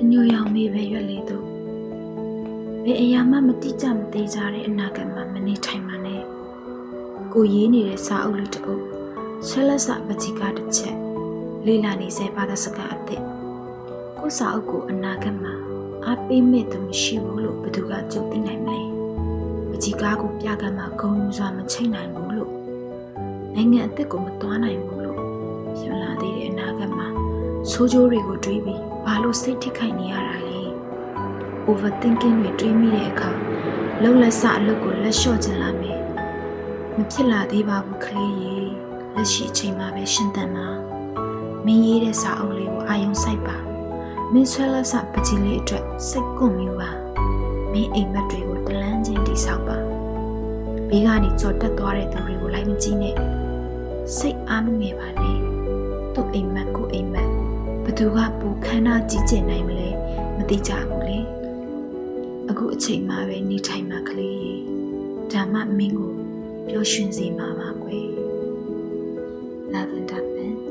အညိုရောင်မေပဲရွက်လေတို့ဘယ်အရာမှမတိကျမသေးကြတဲ့အနာဂတ်မှာမနေထိုင်မှနဲ့ကိုရေးနေတဲ့စာအုပ်လေးတစ်အုပ်ဆွဲလက်စပကြီးကားတစ်ချက်လေးလာနေစေဘာသာစကားအသစ်ကိုစာအုပ်ကိုအနာဂတ်မှာအားပေးမဲ့သူမရှိဘူးလို့ဘယ်သူကကြုံသိနိုင်မလဲပကြီးကားကိုပြကမ်းမှာဂုံယူစွာမချိတ်နိုင်ဘူးလို့နိုင်ငံအသစ်ကိုမသွားနိုင်ဘူးလို့ဖြစ်လာသေးတဲ့အနာဂတ်မှာဆိုးကျိုးတွေကိုတွေးပြီးဘာလို့စိတ်ထိခိုက်နေရတာလဲ overthinking တွေတွေးမိတဲ့အခါလုံလက်စအလုပ်ကိုလက်လျှော့ချင်လာမယ်မဖြစ်လာသေးပါဘူးကလေးရေလက်ရှိအချိန်မှာပဲရှင်းသန်ပါမင်းရေးတဲ့စာအုပ်လေးကိုအာရုံစိုက်ပါမင်းဆွဲလက်စပကြီးလေးအတွက်စိတ်ကွန်မြူပါမင်းအိမ်မက်တွေကိုတလန်းချင်းတိဆောက်ပါဘေးကနေကြော်တက်သွားတဲ့သူတွေကိုလိုက်မကြည့်နဲ့စိတ်အားမငယ်ပါနဲ့သူ့အိမ်မက်ကိုအိမ်မက်ဘသူကပူခန္ဓာကြီးကျယ်နိုင်မလဲမသိကြဘူးလေအခုအချိန်မှပဲနေထိုင်မှကလေးရေဒါမှမင်းကိုပျော်ရွှင်စေမှာပါကွယ် Lavender Pen